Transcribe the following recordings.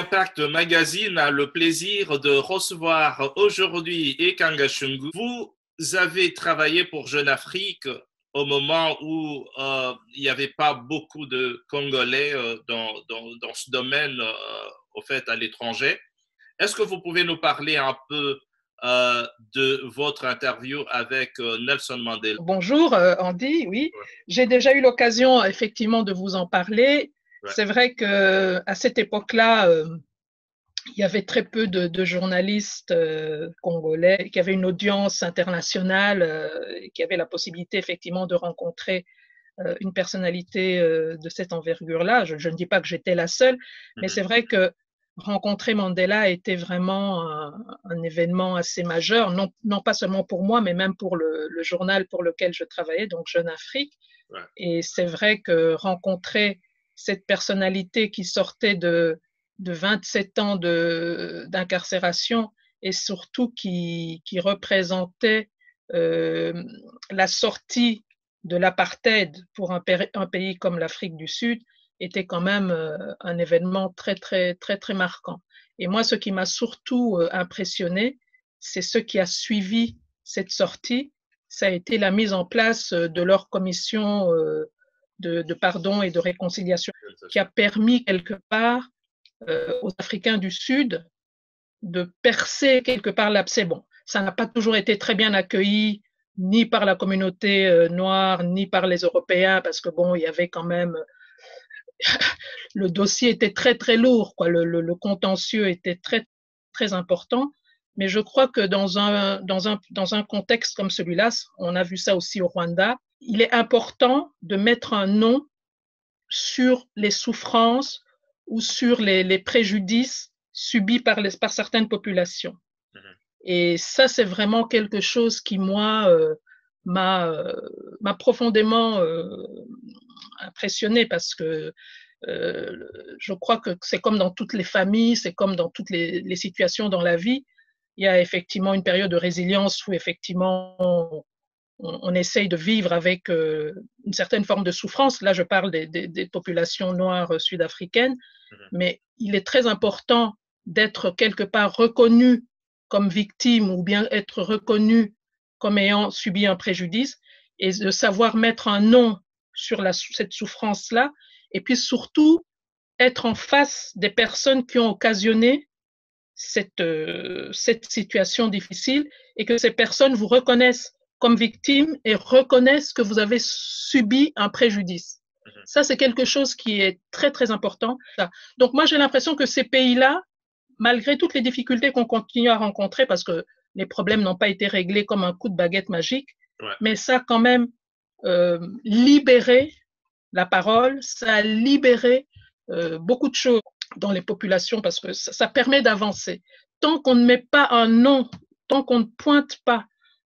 Impact Magazine a le plaisir de recevoir aujourd'hui Ekanga Shungu. Vous avez travaillé pour Jeune Afrique au moment où il n'y avait pas beaucoup de Congolais dans ce domaine, au fait, à l'étranger. Est-ce que vous pouvez nous parler un peu de votre interview avec Nelson Mandela? Bonjour Andy, oui, j'ai déjà eu l'occasion effectivement de vous en parler. Ouais. C'est vrai que à cette époque-là, il y avait très peu de journalistes congolais qui avaient une audience internationale, qui avaient la possibilité effectivement de rencontrer une personnalité de cette envergure-là. Je ne dis pas que j'étais la seule, mais c'est vrai que rencontrer Mandela était vraiment un événement assez majeur, non pas seulement pour moi, mais même pour le journal pour lequel je travaillais, donc Jeune Afrique. Ouais. Et c'est vrai que rencontrer cette personnalité qui sortait de 27 ans d'incarcération et surtout qui représentait la sortie de l'apartheid pour un pays comme l'Afrique du Sud était quand même un événement très marquant. Et moi, ce qui m'a surtout impressionné, c'est ce qui a suivi cette sortie. Ça a été la mise en place de leur commission de pardon et de réconciliation qui a permis quelque part aux Africains du Sud de percer quelque part l'abcès. Bon, ça n'a pas toujours été très bien accueilli ni par la communauté noire, ni par les Européens, parce que bon, il y avait quand même le dossier était très lourd, quoi. Le contentieux était très important. Mais je crois que dans un contexte comme celui-là, on a vu ça aussi au Rwanda, il est important de mettre un nom sur les souffrances ou sur les préjudices subis par certaines populations. Et ça, c'est vraiment quelque chose qui, moi, m'a profondément impressionné parce que je crois que c'est comme dans toutes les familles, c'est comme dans toutes les situations dans la vie. Il y a effectivement une période de résilience où effectivement on essaye de vivre avec une certaine forme de souffrance. Là, je parle des populations noires sud-africaines, mais il est très important d'être quelque part reconnu comme victime ou bien être reconnu comme ayant subi un préjudice et de savoir mettre un nom sur cette souffrance-là et puis surtout être en face des personnes qui ont occasionné cette situation difficile et que ces personnes vous reconnaissent comme victime et reconnaissent que vous avez subi un préjudice. Ça, c'est quelque chose qui est très important. Donc, moi, j'ai l'impression que ces pays-là, malgré toutes les difficultés qu'on continue à rencontrer, parce que les problèmes n'ont pas été réglés comme un coup de baguette magique, mais ça a quand même libéré la parole, ça a libéré beaucoup de choses dans les populations parce que ça permet d'avancer. Tant qu'on ne met pas un nom, tant qu'on ne pointe pas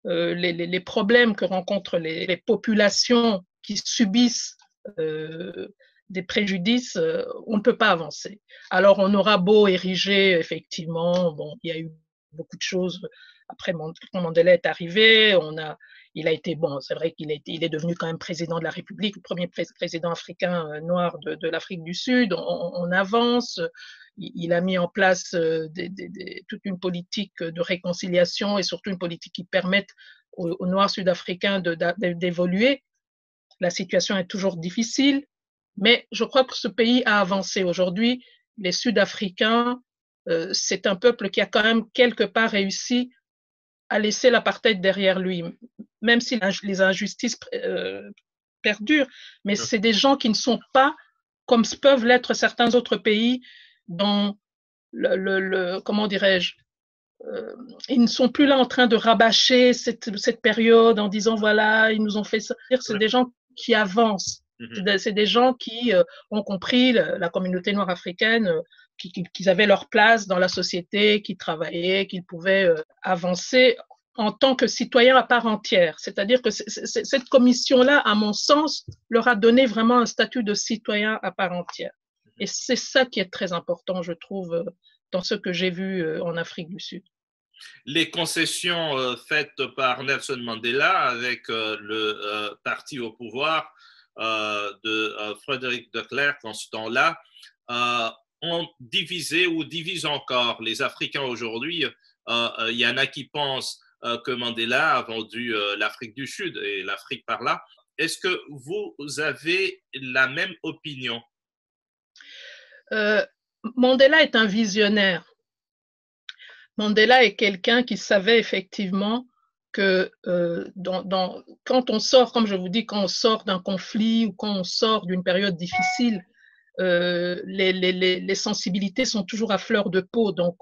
les problèmes que rencontrent les populations qui subissent des préjudices, on ne peut pas avancer. Alors, on aura beau ériger, effectivement, bon, il y a eu beaucoup de choses. Après, quand Mandela est arrivé, il a été, bon, c'est vrai il est devenu quand même président de la République, le premier président africain noir de l'Afrique du Sud. On avance. Il a mis en place toute une politique de réconciliation et surtout une politique qui permette aux Noirs sud-africains d'évoluer. La situation est toujours difficile, mais je crois que ce pays a avancé. Aujourd'hui, les Sud-Africains, c'est un peuple qui a quand même quelque part réussi à laisser l'apartheid derrière lui, même si les injustices perdurent, mais c'est des gens qui ne sont pas comme peuvent l'être certains autres pays dont comment dirais-je, ils ne sont plus là en train de rabâcher cette période en disant voilà, ils nous ont fait ça. C'est des gens qui avancent. C'est des gens qui ont compris la communauté noire africaine, qu'ils avaient leur place dans la société, qui travaillaient, qu'ils pouvaient avancer en tant que citoyens à part entière. C'est-à-dire que cette commission-là, à mon sens, leur a donné vraiment un statut de citoyen à part entière. Et c'est ça qui est très important, je trouve, dans ce que j'ai vu en Afrique du Sud. Les concessions faites par Nelson Mandela avec le parti au pouvoir de Frédéric de Klerk en ce temps-là ont divisé ou divisent encore les Africains aujourd'hui. Il y en a qui pensent que Mandela a vendu l'Afrique du Sud et l'Afrique par là. Est-ce que vous avez la même opinion? Mandela est un visionnaire. Mandela est quelqu'un qui savait effectivement que quand on sort, comme je vous dis, quand on sort d'un conflit ou quand on sort d'une période difficile, les sensibilités sont toujours à fleur de peau. Donc,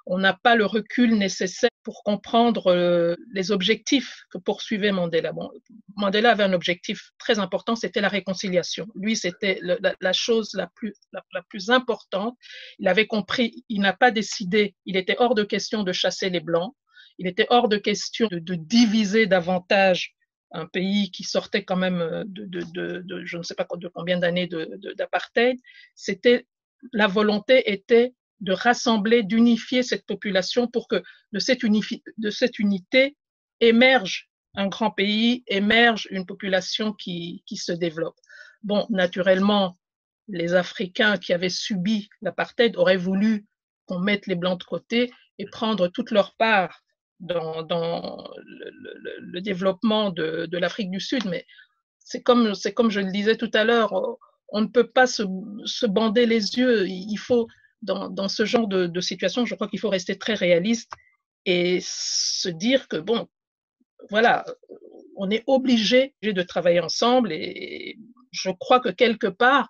on n'a pas le recul nécessaire pour comprendre les objectifs que poursuivait Mandela. Bon, Mandela avait un objectif très important, c'était la réconciliation. Lui, c'était la chose la plus importante. Il avait compris, il n'a pas décidé, il était hors de question de chasser les Blancs, il était hors de question de diviser davantage un pays qui sortait quand même de je ne sais pas de combien d'années d'apartheid. C'était, la volonté était de rassembler, d'unifier cette population pour que de cette unité émerge un grand pays, émerge une population qui se développe. Bon, naturellement, les Africains qui avaient subi l'apartheid auraient voulu qu'on mette les Blancs de côté et prendre toute leur part dans le développement de l'Afrique du Sud, mais c'est comme je le disais tout à l'heure, on ne peut pas se bander les yeux. Il faut, dans ce genre de situation, je crois qu'il faut rester très réaliste et se dire que, bon, voilà, on est obligé de travailler ensemble et je crois que quelque part,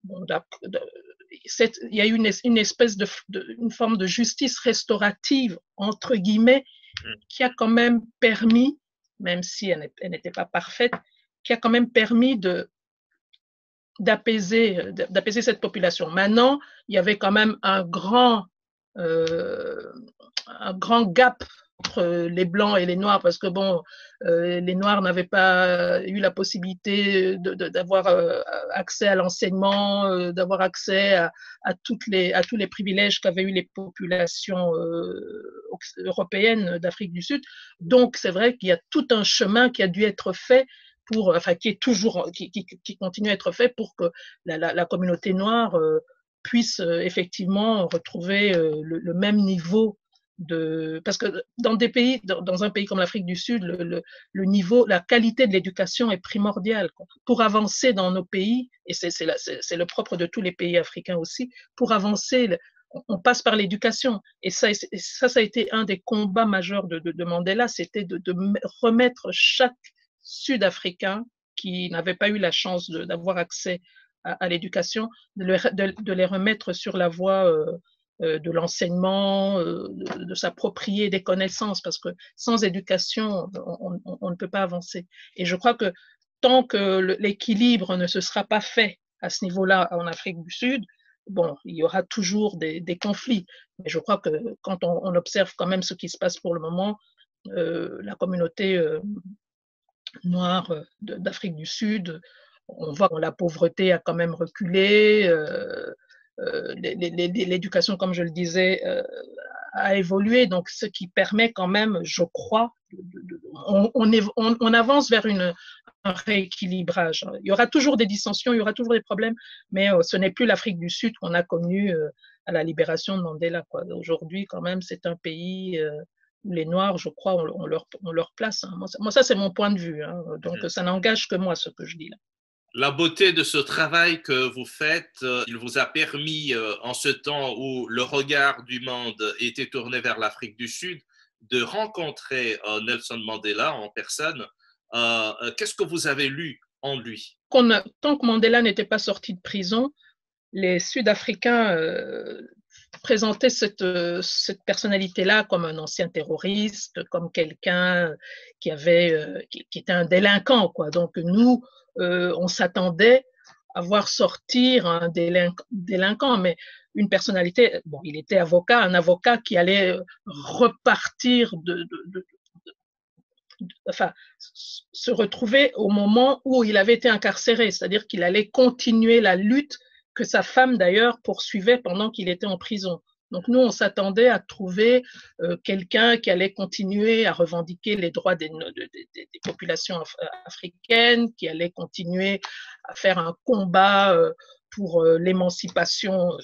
bon, il y a eu une espèce une forme de justice restaurative, entre guillemets, qui a quand même permis, même si elle n'était pas parfaite, qui a quand même permis d'apaiser cette population. Maintenant, il y avait quand même un grand gap entre les Blancs et les Noirs, parce que bon, les Noirs n'avaient pas eu la possibilité d'avoir accès à l'enseignement, d'avoir accès à tous les privilèges qu'avaient eu les populations européennes d'Afrique du Sud. Donc, c'est vrai qu'il y a tout un chemin qui a dû être fait qui continue à être fait pour que la communauté noire puisse effectivement retrouver le même niveau parce que dans un pays comme l'Afrique du Sud, le niveau, la qualité de l'éducation est primordiale pour avancer dans nos pays, et c'est le propre de tous les pays africains aussi. Pour avancer, on passe par l'éducation, et ça a été un des combats majeurs de Mandela, c'était de remettre chaque Sud-Africains qui n'avaient pas eu la chance d'avoir accès à l'éducation, de les remettre sur la voie de l'enseignement, de s'approprier des connaissances, parce que sans éducation, on ne peut pas avancer. Et je crois que tant que l'équilibre ne se sera pas fait à ce niveau-là en Afrique du Sud, bon, il y aura toujours des conflits. Mais je crois que quand on observe quand même ce qui se passe pour le moment, la communauté noire d'Afrique du Sud, on voit que la pauvreté a quand même reculé, l'éducation, comme je le disais, a évolué, donc ce qui permet quand même, je crois, on avance vers un rééquilibrage. Il y aura toujours des dissensions, il y aura toujours des problèmes, mais ce n'est plus l'Afrique du Sud qu'on a connue à la libération de Mandela. Aujourd'hui, quand même, c'est un pays où les Noirs, je crois, ont leur place. Moi, ça, c'est mon point de vue. Donc, ça n'engage que moi, ce que je dis là. La beauté de ce travail que vous faites, il vous a permis, en ce temps où le regard du monde était tourné vers l'Afrique du Sud, de rencontrer Nelson Mandela en personne. Qu'est-ce que vous avez lu en lui? Tant que Mandela n'était pas sorti de prison, les Sud-Africains présentaient cette personnalité-là comme un ancien terroriste, comme quelqu'un qui était un délinquant, quoi. Donc nous, on s'attendait à voir sortir un délinquant, mais une personnalité. Bon, il était avocat, un avocat qui allait repartir enfin, se retrouver au moment où il avait été incarcéré, c'est-à-dire qu'il allait continuer la lutte que sa femme d'ailleurs poursuivait pendant qu'il était en prison. Donc nous, on s'attendait à trouver quelqu'un qui allait continuer à revendiquer les droits des populations africaines, qui allait continuer à faire un combat pour l'émancipation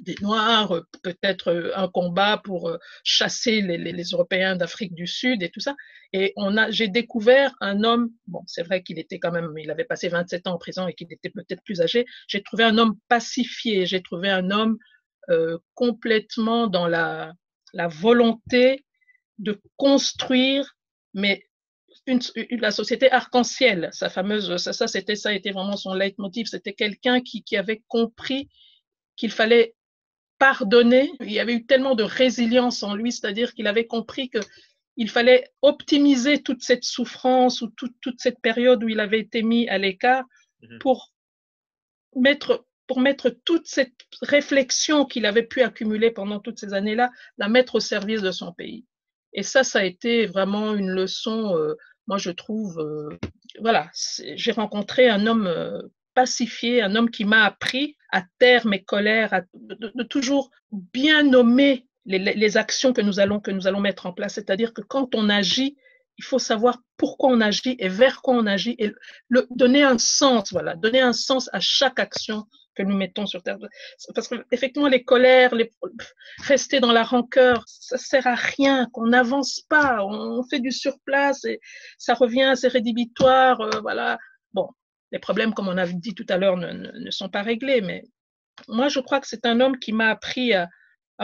des Noirs, peut-être un combat pour chasser les Européens d'Afrique du Sud et tout ça. Et j'ai découvert un homme, bon, c'est vrai qu'il était quand même, il avait passé 27 ans en prison et qu'il était peut-être plus âgé. J'ai trouvé un homme pacifié, j'ai trouvé un homme complètement dans la volonté de construire, mais la société arc-en-ciel, sa fameuse, ça a été vraiment son leitmotiv. C'était quelqu'un qui avait compris qu'il fallait pardonner. Il y avait eu tellement de résilience en lui, c'est-à-dire qu'il avait compris qu'il fallait optimiser toute cette souffrance ou toute cette période où il avait été mis à l'écart pour mettre toute cette réflexion qu'il avait pu accumuler pendant toutes ces années-là, la mettre au service de son pays. Et ça a été vraiment une leçon, moi je trouve, voilà, j'ai rencontré un homme pacifié, un homme qui m'a appris à taire mes colères, de toujours bien nommer les actions que nous allons mettre en place. C'est-à-dire que quand on agit, il faut savoir pourquoi on agit et vers quoi on agit et donner un sens, voilà, donner un sens à chaque action que nous mettons sur terre. Parce que effectivement, les colères, rester dans la rancœur, ça sert à rien, qu'on n'avance pas, on fait du surplace et ça revient, c'est rédhibitoire, voilà. Bon, les problèmes, comme on a dit tout à l'heure, ne sont pas réglés, mais moi, je crois que c'est un homme qui m'a appris à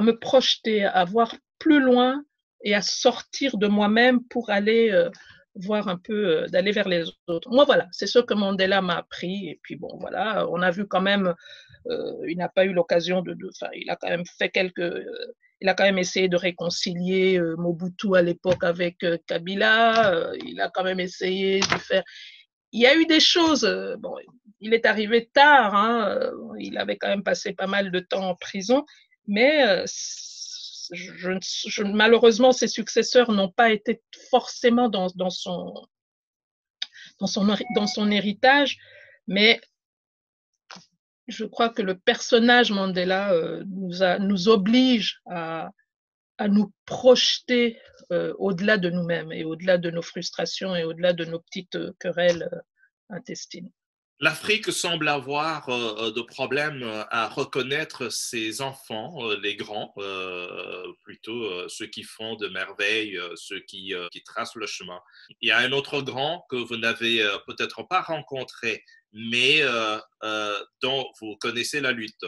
me projeter, à voir plus loin et à sortir de moi-même pour aller voir un peu, d'aller vers les autres. Moi, voilà, c'est ce que Mandela m'a appris. Et puis, bon, voilà, on a vu quand même, il n'a pas eu l'occasion il a quand même fait il a quand même essayé de réconcilier Mobutu à l'époque avec Kabila. Il a quand même essayé de faire. Il y a eu des choses. Bon, il est arrivé tard. Hein, il avait quand même passé pas mal de temps en prison, mais malheureusement, ses successeurs n'ont pas été forcément dans son héritage, mais je crois que le personnage Mandela nous oblige à nous projeter au-delà de nous-mêmes et au-delà de nos frustrations et au-delà de nos petites querelles intestines. L'Afrique semble avoir de problèmes à reconnaître ses enfants, les grands, plutôt ceux qui font de merveilles, ceux qui tracent le chemin. Il y a un autre grand que vous n'avez peut-être pas rencontré, mais dont vous connaissez la lutte.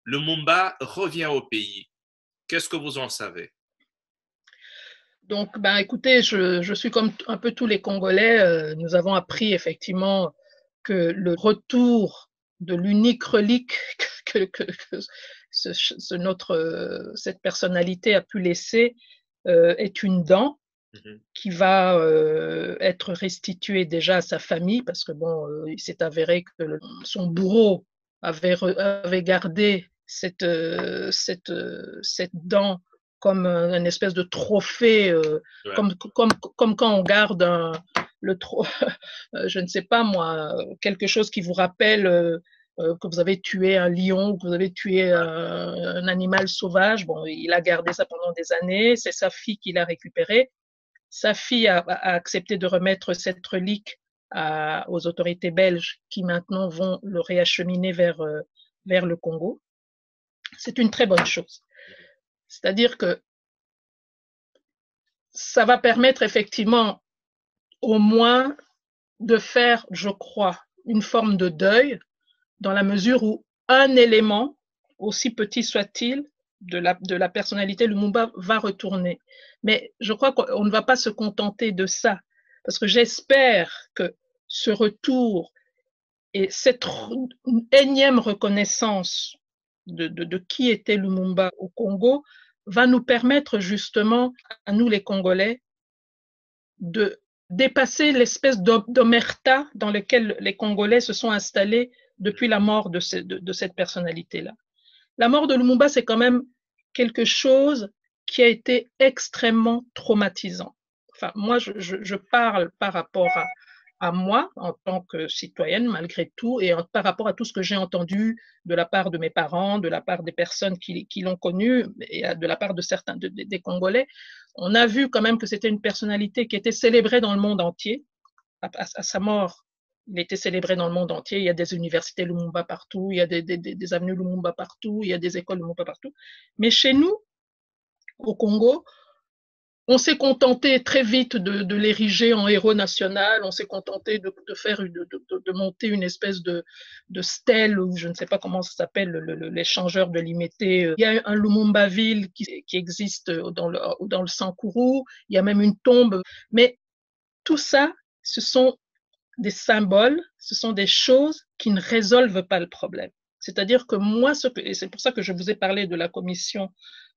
Lumumba revient au pays. Qu'est-ce que vous en savez? Donc, ben, écoutez, je suis comme un peu tous les Congolais. Nous avons appris effectivement que le retour de l'unique relique que cette personnalité a pu laisser est une dent qui va être restituée déjà à sa famille parce que bon, il s'est avéré que son bourreau avait gardé cette dent comme une espèce de trophée, Ouais. comme quand on garde je ne sais pas moi, quelque chose qui vous rappelle que vous avez tué un lion ou que vous avez tué un animal sauvage. Bon, il a gardé ça pendant des années. C'est sa fille qui l'a récupéré. Sa fille a accepté de remettre cette relique aux autorités belges qui maintenant vont le réacheminer vers le Congo. C'est une très bonne chose. C'est-à-dire que ça va permettre effectivement au moins de faire, je crois, une forme de deuil dans la mesure où un élément, aussi petit soit-il, de la personnalité Lumumba va retourner. Mais je crois qu'on ne va pas se contenter de ça, parce que j'espère que ce retour et cette énième reconnaissance de qui était Lumumba au Congo va nous permettre justement, à nous les Congolais, de dépasser l'espèce d'omerta dans laquelle les Congolais se sont installés depuis la mort de cette personnalité-là. La mort de Lumumba, c'est quand même quelque chose qui a été extrêmement traumatisant. Enfin, moi, je parle par rapport à moi, en tant que citoyenne, malgré tout, et par rapport à tout ce que j'ai entendu de la part de mes parents, de la part des personnes qui l'ont connu, et de la part de certains des Congolais. On a vu quand même que c'était une personnalité qui était célébrée dans le monde entier. À sa mort, Il a été célébré dans le monde entier. Il y a des universités Lumumba partout, il y a des avenues Lumumba partout, il y a des écoles Lumumba partout. Mais chez nous, au Congo, on s'est contenté très vite de l'ériger en héros national. On s'est contenté de monter une espèce de stèle, ou je ne sais pas comment ça s'appelle, l'échangeur de Limité. Il y a un Lumumbaville qui existe dans le Sankourou. Il y a même une tombe. Mais tout ça, ce sont des symboles, ce sont des choses qui ne résolvent pas le problème. C'est-à-dire que moi, et c'est pour ça que je vous ai parlé de la commission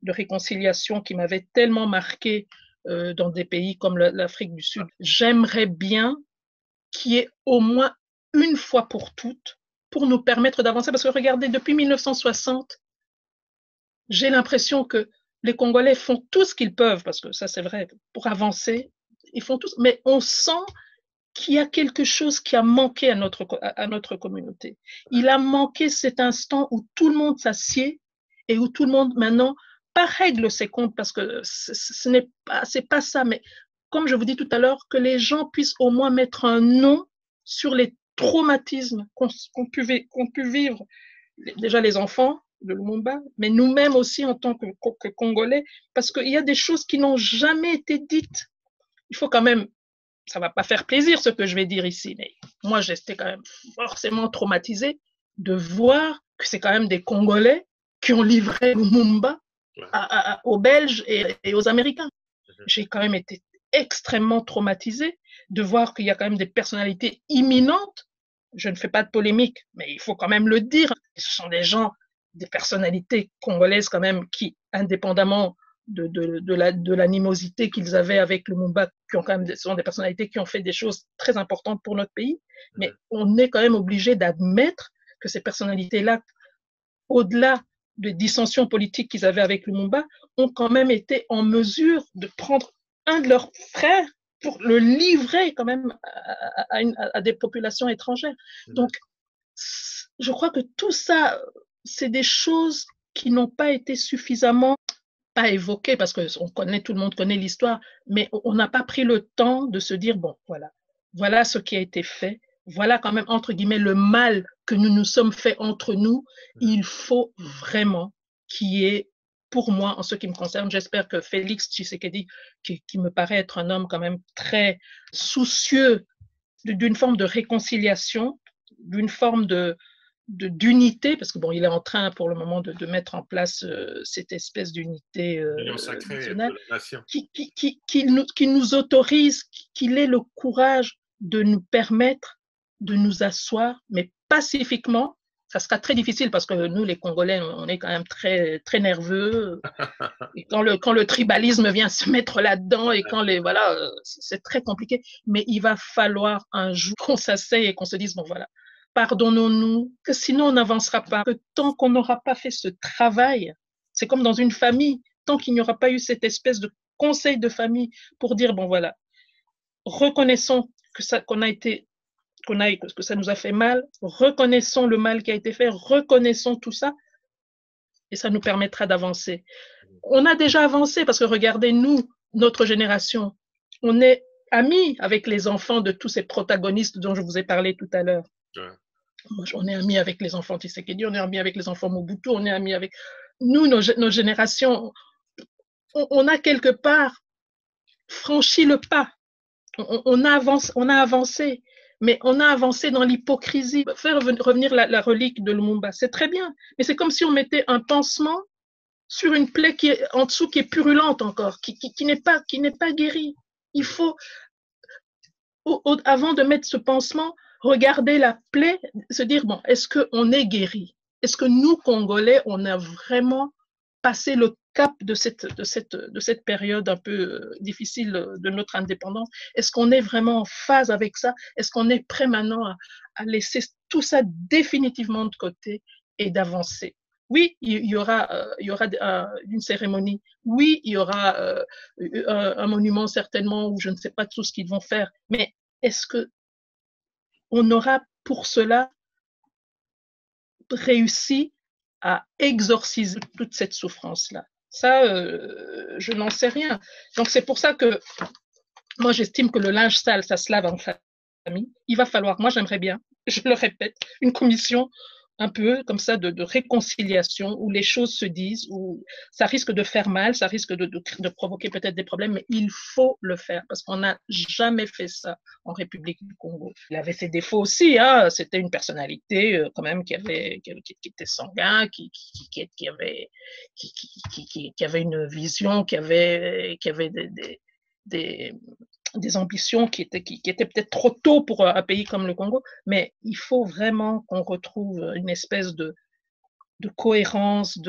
de réconciliation qui m'avait tellement marqué dans des pays comme l'Afrique du Sud, j'aimerais bien qu'il y ait au moins une fois pour toutes pour nous permettre d'avancer. Parce que regardez, depuis 1960, j'ai l'impression que les Congolais font tout ce qu'ils peuvent, parce que ça c'est vrai, pour avancer, ils font tout, mais on sent qu'il y a quelque chose qui a manqué à notre communauté. Il a manqué cet instant où tout le monde s'assied et où tout le monde maintenant pas règle ses comptes, parce que c'est pas ça, mais comme je vous dis tout à l'heure, que les gens puissent au moins mettre un nom sur les traumatismes qu'ont pu vivre déjà les enfants de Lumumba, mais nous-mêmes aussi en tant que Congolais, parce qu'il y a des choses qui n'ont jamais été dites. Il faut quand même, ça va pas faire plaisir ce que je vais dire ici, mais moi j'étais quand même forcément traumatisée de voir que c'est quand même des Congolais qui ont livré Lumumba aux Belges et aux Américains. J'ai quand même été extrêmement traumatisée de voir qu'il y a quand même des personnalités imminentes. Je ne fais pas de polémique, mais il faut quand même le dire. Ce sont des gens, des personnalités congolaises quand même qui, indépendamment de l'animosité qu'ils avaient avec Lumumba, qui ont quand même, ce sont des personnalités qui ont fait des choses très importantes pour notre pays, mais on est quand même obligé d'admettre que ces personnalités-là, au-delà des dissensions politiques qu'ils avaient avec Lumumba, ont quand même été en mesure de prendre un de leurs frères pour le livrer quand même à des populations étrangères. Donc, je crois que tout ça, c'est des choses qui n'ont pas été suffisamment pas évoquées, parce que tout le monde connaît l'histoire, mais on n'a pas pris le temps de se dire, bon, voilà ce qui a été fait, voilà quand même, entre guillemets, le mal que nous nous sommes fait entre nous. Il faut vraiment qu'il y ait, pour moi, en ce qui me concerne, j'espère que Félix Tshisekedi, qui me paraît être un homme quand même très soucieux d'une forme de réconciliation, d'une forme d'unité, parce que bon, il est en train pour le moment de mettre en place cette espèce d'unité nationale, qui nous autorise, qu'il ait le courage de nous permettre de nous asseoir, mais pacifiquement. Ça sera très difficile parce que nous, les Congolais, on est quand même très, très nerveux. Et quand le tribalisme vient se mettre là-dedans et voilà, c'est très compliqué. Mais il va falloir un jour qu'on s'asseye et qu'on se dise, bon voilà, pardonnons-nous, que sinon on n'avancera pas. Que tant qu'on n'aura pas fait ce travail, c'est comme dans une famille, tant qu'il n'y aura pas eu cette espèce de conseil de famille pour dire, bon voilà, reconnaissons que ça nous a fait mal, reconnaissons le mal qui a été fait, reconnaissons tout ça, et ça nous permettra d'avancer. On a déjà avancé parce que regardez, nous, notre génération, on est amis avec les enfants de tous ces protagonistes dont je vous ai parlé tout à l'heure. On est amis avec les enfants Tshisekedi, on est amis avec les enfants Mobutu, on est amis avec nous, nos générations. On a quelque part franchi le pas. On a avancé, mais on a avancé dans l'hypocrisie. Faire revenir la relique de Lumumba, c'est très bien, mais c'est comme si on mettait un pansement sur une plaie qui est en dessous, qui est purulente encore, qui n'est pas guérie. Il faut, avant de mettre ce pansement, regarder la plaie, se dire, bon, est-ce qu'on est guéri? Est-ce que nous, Congolais, on a vraiment passé le cap de cette période un peu difficile de notre indépendance? Est-ce qu'on est vraiment en phase avec ça? Est-ce qu'on est prêt maintenant à laisser tout ça définitivement de côté et d'avancer? Oui, il y aura une cérémonie. Oui, il y aura un monument certainement, ou je ne sais pas tout ce qu'ils vont faire. Mais est-ce que on aura pour cela réussi à exorciser toute cette souffrance-là? Ça, je n'en sais rien. Donc c'est pour ça que moi j'estime que le linge sale, ça se lave en famille. famille. Il va falloir, moi j'aimerais bien, je le répète, une commission un peu comme ça de réconciliation où les choses se disent, où ça risque de faire mal, ça risque de provoquer peut-être des problèmes, mais il faut le faire parce qu'on n'a jamais fait ça en République du Congo. Il avait ses défauts aussi, hein. C'était une personnalité quand même qui était sanguin, qui avait une vision, qui avait des, des ambitions qui étaient peut-être trop tôt pour un pays comme le Congo, mais il faut vraiment qu'on retrouve une espèce de cohérence,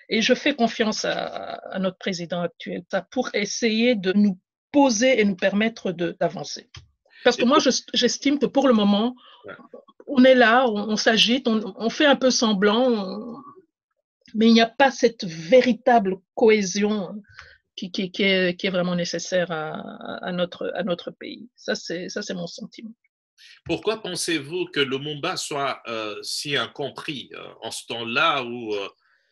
et je fais confiance à notre président actuel pour essayer de nous poser et nous permettre d'avancer. Parce que moi, j'estime que pour le moment, on est là, on s'agite, on fait un peu semblant, mais il n'y a pas cette véritable cohésion qui est vraiment nécessaire à notre pays. Ça, c'est mon sentiment. Pourquoi pensez-vous que Lumumba soit si incompris en ce temps-là où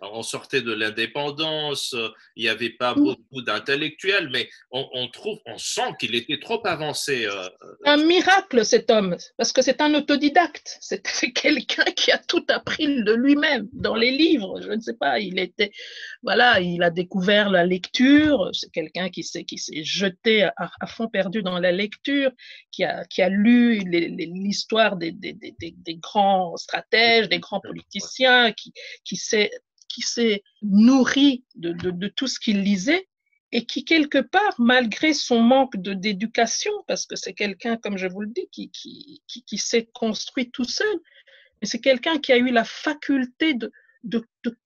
on sortait de l'indépendance, il n'y avait pas beaucoup d'intellectuels, mais on sent qu'il était trop avancé. Un miracle, cet homme, parce que c'est un autodidacte. C'est quelqu'un qui a tout appris de lui-même dans les livres. Je ne sais pas, il a découvert la lecture. C'est quelqu'un qui s'est jeté à fond perdu dans la lecture, qui a lu l'histoire des grands stratèges, des grands politiciens, qui s'est nourri de tout ce qu'il lisait et qui, quelque part, malgré son manque d'éducation, parce que c'est quelqu'un, comme je vous le dis, qui s'est construit tout seul, mais c'est quelqu'un qui a eu la faculté de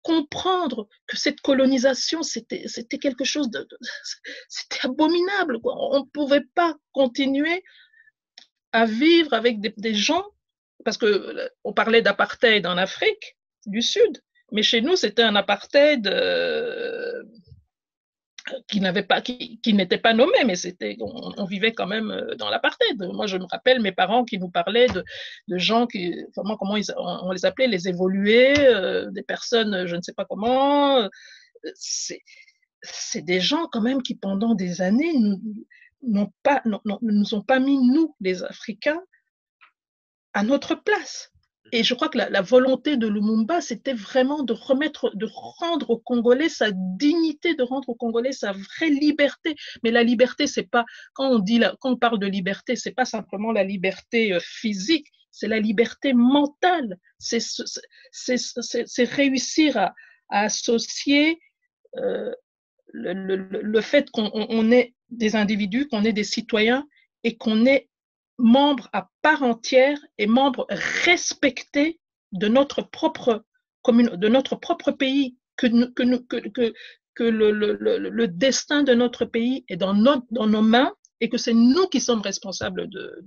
comprendre que cette colonisation, c'était quelque chose c'était abominable, quoi. On ne pouvait pas continuer à vivre avec des gens, parce qu'on parlait d'apartheid en Afrique du Sud, mais chez nous, c'était un apartheid qui n'était pas nommé, mais on vivait quand même dans l'apartheid. Moi, je me rappelle mes parents qui nous parlaient de gens comment on les appelait, les évolués, des personnes, je ne sais pas comment. C'est des gens quand même qui, pendant des années, ne nous ont pas mis, nous, les Africains, à notre place. Et je crois que la volonté de Lumumba, c'était vraiment de rendre aux Congolais sa dignité, de rendre aux Congolais sa vraie liberté. Mais la liberté, c'est pas, quand on parle de liberté, c'est pas simplement la liberté physique, c'est la liberté mentale. C'est réussir à associer le fait qu'on est des individus, qu'on est des citoyens et qu'on est membre à part entière et membre respecté de notre propre commune, de notre propre pays, que le destin de notre pays est dans nos mains et que c'est nous qui sommes responsables de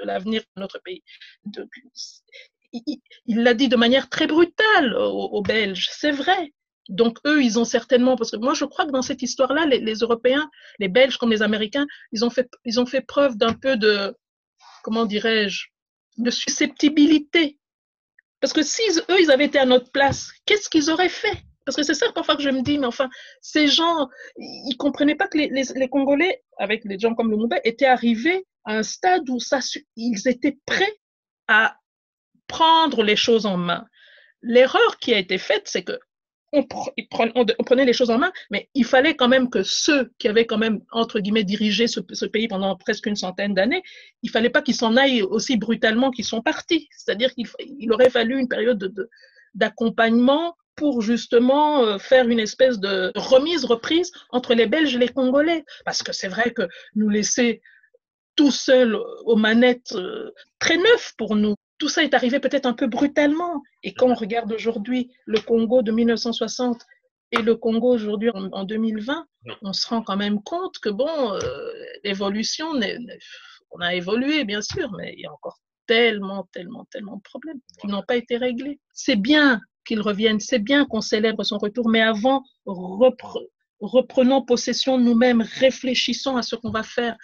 l'avenir de notre pays. Il l'a dit de manière très brutale aux Belges, c'est vrai. Donc eux, ils ont certainement, parce que moi je crois que dans cette histoire-là, les Européens, les Belges comme les Américains, ils ont fait preuve d'un peu de, comment dirais-je, de susceptibilité. Parce que si eux, ils avaient été à notre place, qu'est-ce qu'ils auraient fait? Parce que c'est ça parfois que je me dis, mais enfin, ces gens, ils comprenaient pas que les Congolais, avec les gens comme Lumumba, étaient arrivés à un stade où ils étaient prêts à prendre les choses en main. L'erreur qui a été faite, c'est que on prenait les choses en main, mais il fallait quand même que ceux qui avaient quand même, entre guillemets, dirigé ce pays pendant presque une centaine d'années, il ne fallait pas qu'ils s'en aillent aussi brutalement qu'ils sont partis. C'est-à-dire qu'il aurait fallu une période d'accompagnement pour justement faire une espèce de reprise entre les Belges et les Congolais. Parce que c'est vrai que nous laisser tout seuls aux manettes, très neuf pour nous. Tout ça est arrivé peut-être un peu brutalement. Et quand on regarde aujourd'hui le Congo de 1960 et le Congo aujourd'hui en 2020, on se rend quand même compte que l'évolution, on a évolué bien sûr, mais il y a encore tellement de problèmes qui n'ont pas été réglés. C'est bien qu'il revienne, c'est bien qu'on célèbre son retour, mais avant, reprenons possession de nous-mêmes, réfléchissons à ce qu'on va faire.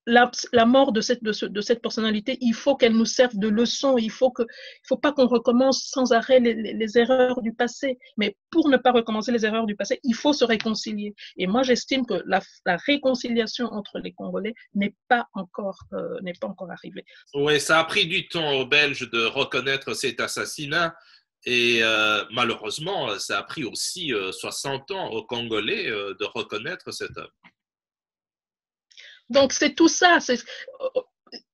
la mort de cette personnalité, il faut qu'elle nous serve de leçon. Il faut pas qu'on recommence sans arrêt les erreurs du passé. Mais pour ne pas recommencer les erreurs du passé, il faut se réconcilier. Et moi, j'estime que la réconciliation entre les Congolais n'est pas encore arrivée. Oui, ça a pris du temps aux Belges de reconnaître cet assassinat. Et malheureusement, ça a pris aussi 60 ans aux Congolais de reconnaître cet homme. Donc, c'est tout ça.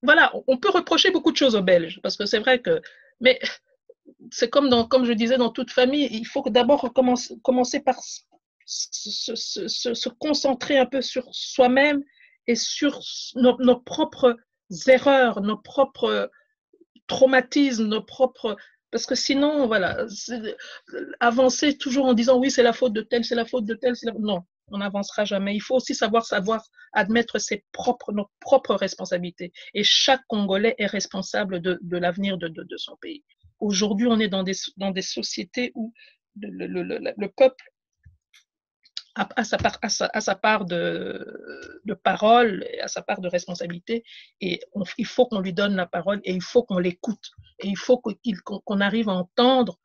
Voilà, on peut reprocher beaucoup de choses aux Belges, parce que c'est vrai que... Mais c'est comme je disais, dans toute famille, il faut d'abord commencer par se concentrer un peu sur soi-même et sur nos propres erreurs, nos propres traumatismes, nos propres... Parce que sinon, voilà, avancer toujours en disant oui, c'est la faute de tel, c'est la faute de tel, non, on n'avancera jamais. Il faut aussi savoir admettre nos propres responsabilités. Et chaque Congolais est responsable de l'avenir de son pays. Aujourd'hui, on est dans des sociétés où le peuple a sa part de parole, à sa part de responsabilité, et il faut qu'on lui donne la parole et il faut qu'on l'écoute. Et il faut qu'on arrive à entendre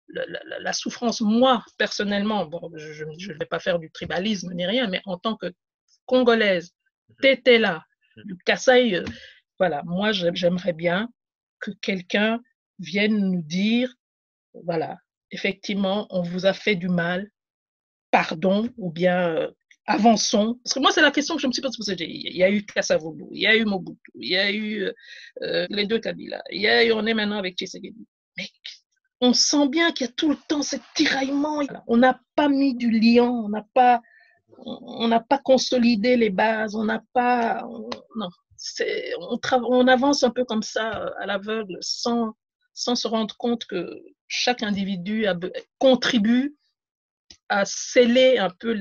la souffrance. Moi, personnellement, bon, je ne vais pas faire du tribalisme ni rien, mais en tant que Congolaise, Tétéla, du Kasaï, voilà, moi, j'aimerais bien que quelqu'un vienne nous dire, voilà, effectivement, on vous a fait du mal, pardon, ou bien avançons. Parce que moi, c'est la question que je me suis posée. Il y a eu Kasavubu, il y a eu Mobutu, il y a eu les deux Kabila, on est maintenant avec Tshisekedi. Mais on sent bien qu'il y a tout le temps ce tiraillement. On n'a pas mis du liant, on n'a pas consolidé les bases, on n'a pas... non, on avance un peu comme ça, à l'aveugle, sans se rendre compte que chaque individu contribue à sceller un peu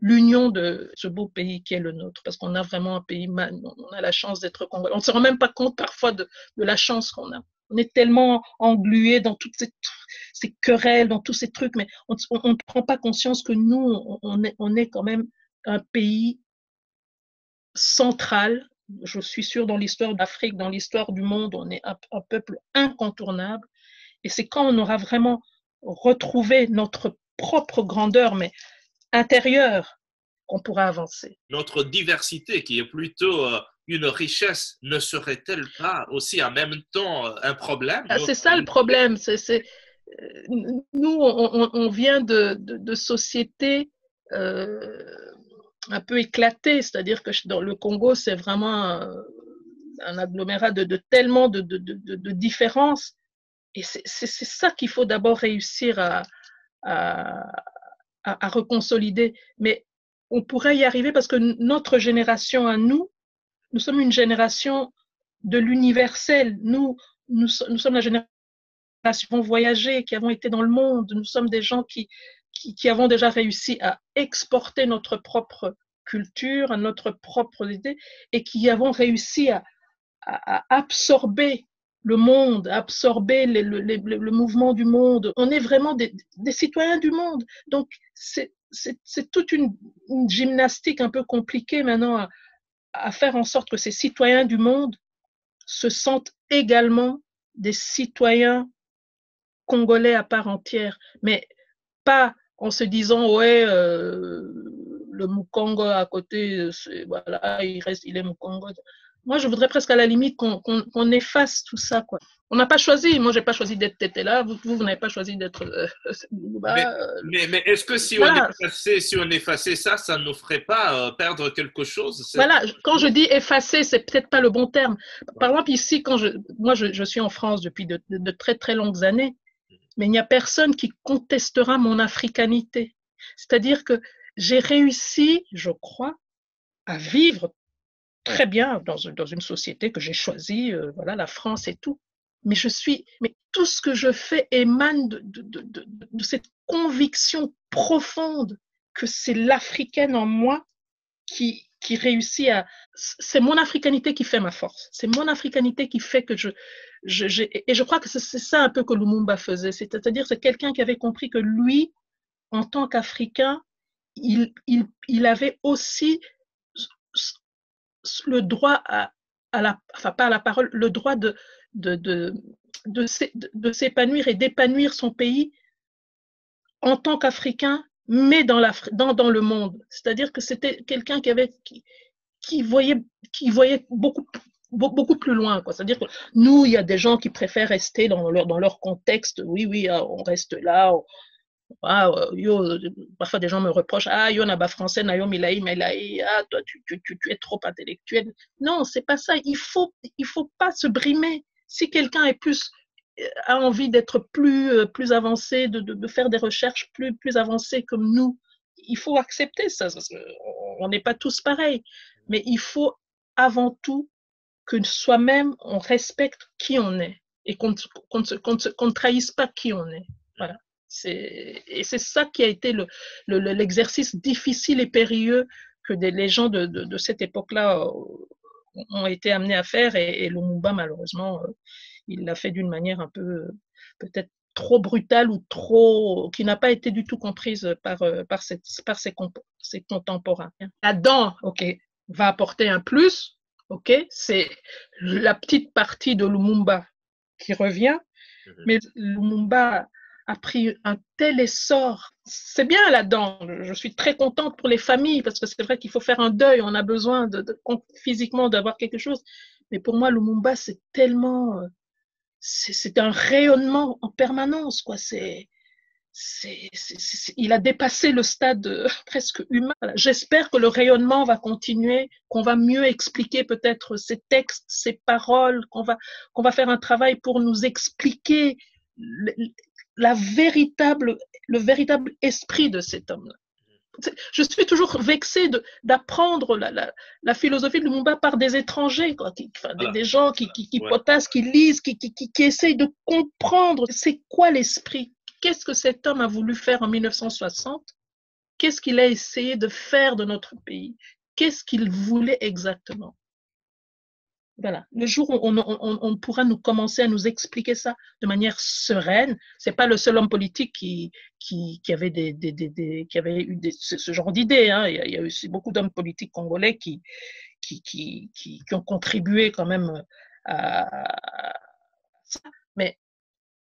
l'union de ce beau pays qui est le nôtre, parce qu'on a vraiment un pays, on a la chance d'être congolais. On ne se rend même pas compte parfois de la chance qu'on a. On est tellement englué dans toutes ces querelles, dans tous ces trucs, mais on ne prend pas conscience que nous, on est quand même un pays central. Je suis sûre, dans l'histoire d'Afrique, dans l'histoire du monde, on est un peuple incontournable. Et c'est quand on aura vraiment retrouvé notre propre grandeur, mais intérieure, qu'on pourra avancer. Notre diversité, qui est plutôt une richesse, ne serait-elle pas aussi en même temps un problème? C'est ça le problème. Nous, on vient de sociétés un peu éclatées, c'est-à-dire que dans le Congo, c'est vraiment un agglomérat de tellement de différences. Et c'est ça qu'il faut d'abord réussir à reconsolider. Mais on pourrait y arriver parce que notre génération à nous sommes une génération de l'universel. Nous sommes la génération qui avons voyagé, qui avons été dans le monde. Nous sommes des gens qui avons déjà réussi à exporter notre propre culture, notre propre idée, et qui avons réussi à absorber le monde, absorber le mouvement du monde. On est vraiment des citoyens du monde. Donc, c'est toute une gymnastique un peu compliquée maintenant à faire en sorte que ces citoyens du monde se sentent également des citoyens congolais à part entière, mais pas en se disant ouais, le Mukongo à côté, voilà, il est Mukongo. Moi, je voudrais presque à la limite qu'on efface tout ça, quoi. On n'a pas choisi. Moi, j'ai pas choisi d'être Tétéla. Vous n'avez pas choisi d'être mais est-ce que si voilà. on effaçait ça, ça ne nous ferait pas perdre quelque chose? Voilà. Quand je dis effacer, c'est peut-être pas le bon terme. Par exemple, ici, moi, je suis en France depuis de très très longues années, mais il n'y a personne qui contestera mon africanité. C'est-à-dire que j'ai réussi, je crois, à vivre très bien dans une société que j'ai choisie, voilà, la France et tout. Mais tout ce que je fais émane de cette conviction profonde que c'est l'africaine en moi qui réussit c'est mon africanité qui fait ma force. C'est mon africanité qui fait que et je crois que c'est ça un peu que Lumumba faisait. C'est-à-dire, c'est quelqu'un qui avait compris que lui, en tant qu'Africain, il avait aussi le droit enfin pas à la parole, le droit de s'épanouir et d'épanouir son pays en tant qu'Africain, mais dans le monde. C'est-à-dire que c'était quelqu'un qui voyait beaucoup plus loin. C'est-à-dire que nous, il y a des gens qui préfèrent rester dans leur contexte. Oui, oui, on reste là. Parfois des gens me reprochent, yo n'a pas français, na yo milai, toi tu es trop intellectuel. Non, c'est pas ça. Il faut pas se brimer. Si quelqu'un a envie d'être plus avancé, de faire des recherches plus avancées comme nous, il faut accepter ça. Parce on n'est pas tous pareils. Mais il faut avant tout que soi-même, on respecte qui on est et qu'on ne trahisse pas qui on est. Voilà. Et c'est ça qui a été l'exercice difficile et périlleux que les gens de cette époque-là ont été amenés à faire. Et Lumumba, malheureusement, il l'a fait d'une manière un peu peut-être trop brutale ou qui n'a pas été du tout comprise par ses contemporains. Là-dedans, ok, va apporter un plus, ok, c'est la petite partie de Lumumba qui revient, mais Lumumba a pris un tel essor. C'est bien là-dedans. Je suis très contente pour les familles parce que c'est vrai qu'il faut faire un deuil. On a besoin physiquement d'avoir quelque chose. Mais pour moi, Lumumba, c'est tellement, c'est un rayonnement en permanence, quoi. Il a dépassé le stade presque humain. Voilà. J'espère que le rayonnement va continuer, qu'on va mieux expliquer peut-être ses textes, ses paroles, qu'on va faire un travail pour nous expliquer le véritable esprit de cet homme-là. Je suis toujours vexée d'apprendre la philosophie de Lumumba par des étrangers, quoi, des gens qui potassent, qui lisent, qui essayent de comprendre c'est quoi l'esprit. Qu'est-ce que cet homme a voulu faire en 1960? Qu'est-ce qu'il a essayé de faire de notre pays? Qu'est-ce qu'il voulait exactement? Voilà. Le jour où on pourra nous commencer à nous expliquer ça de manière sereine, c'est pas le seul homme politique qui avait qui avait eu ce genre d'idées. Hein. Il y a aussi beaucoup d'hommes politiques congolais qui ont contribué quand même à ça. Mais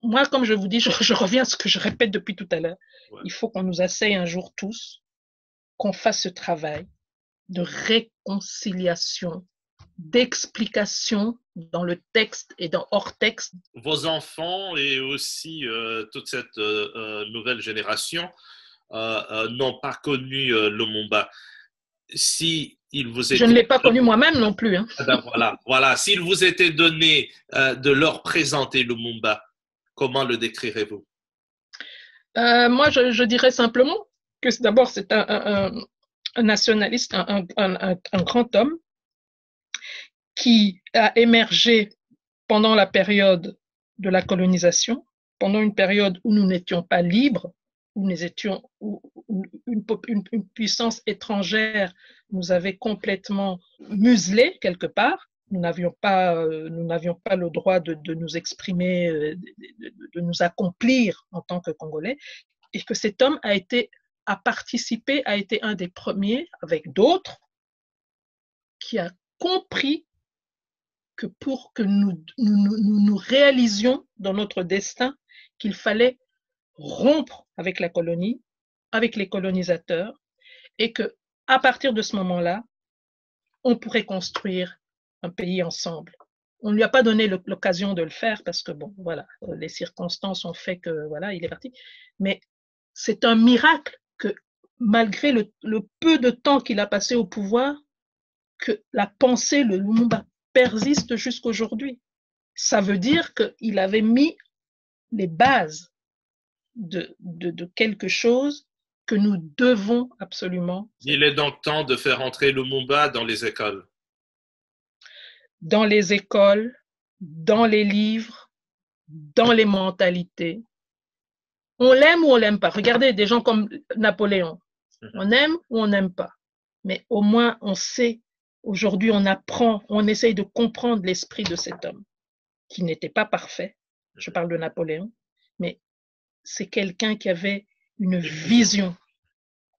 moi, comme je vous dis, je reviens à ce que je répète depuis tout à l'heure. Ouais. Il faut qu'on nous asseye un jour tous, qu'on fasse ce travail de réconciliation, d'explication dans le texte et dans hors texte. Vos enfants et aussi toute cette nouvelle génération n'ont pas connu Lumumba. Si il vous était... Je ne l'ai pas connu moi-même non plus. Hein. Ben voilà. S'il vous était donné de leur présenter Lumumba, comment le décrirez-vous? Moi, je dirais simplement que d'abord, c'est un nationaliste, un grand homme qui a émergé pendant la période de la colonisation, pendant une période où nous n'étions pas libres, où nous étions, où une puissance étrangère nous avait complètement muselés quelque part. Nous n'avions pas le droit de nous exprimer, de nous accomplir en tant que Congolais, et que cet homme a été un des premiers, avec d'autres, qui a compris que pour que nous réalisions dans notre destin qu'il fallait rompre avec la colonie, avec les colonisateurs, et que à partir de ce moment-là, on pourrait construire un pays ensemble. On ne lui a pas donné l'occasion de le faire parce que, bon, voilà, les circonstances ont fait que, voilà, il est parti. Mais c'est un miracle que, malgré le peu de temps qu'il a passé au pouvoir, que la pensée, le Lumumba, persiste jusqu'aujourd'hui. Ça veut dire qu'il avait mis les bases de quelque chose que nous devons absolument. Il est donc temps de faire entrer Lumumba dans les écoles. Dans les écoles, dans les livres, dans les mentalités. On l'aime ou on l'aime pas. Regardez des gens comme Napoléon. On aime ou on n'aime pas. Mais au moins, on sait. Aujourd'hui, on apprend, on essaye de comprendre l'esprit de cet homme, qui n'était pas parfait. Je parle de Napoléon. Mais c'est quelqu'un qui avait une vision.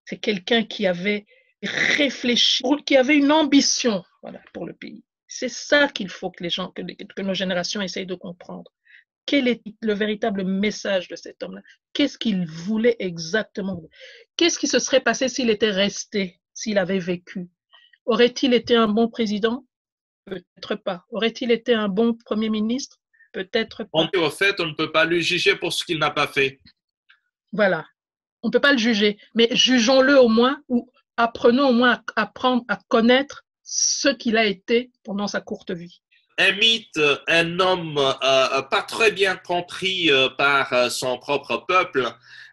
C'est quelqu'un qui avait réfléchi, qui avait une ambition. voilà, pour le pays. C'est ça qu'il faut que les gens, que nos générations essayent de comprendre. Quel est le véritable message de cet homme-là? Qu'est-ce qu'il voulait exactement? Qu'est-ce qui se serait passé s'il était resté, s'il avait vécu? Aurait-il été un bon président? Peut-être pas. Aurait-il été un bon premier ministre? Peut-être pas. Au fait, on ne peut pas le juger pour ce qu'il n'a pas fait. Voilà. On ne peut pas le juger, mais jugeons-le au moins, ou apprenons au moins à apprendre à connaître ce qu'il a été pendant sa courte vie. Un mythe, un homme pas très bien compris par son propre peuple,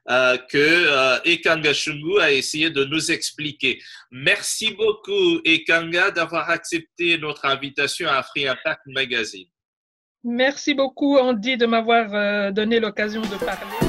que Ekanga Shungu a essayé de nous expliquer. Merci beaucoup, Ekanga, d'avoir accepté notre invitation à Free Impact Magazine. Merci beaucoup, Andy, de m'avoir donné l'occasion de parler.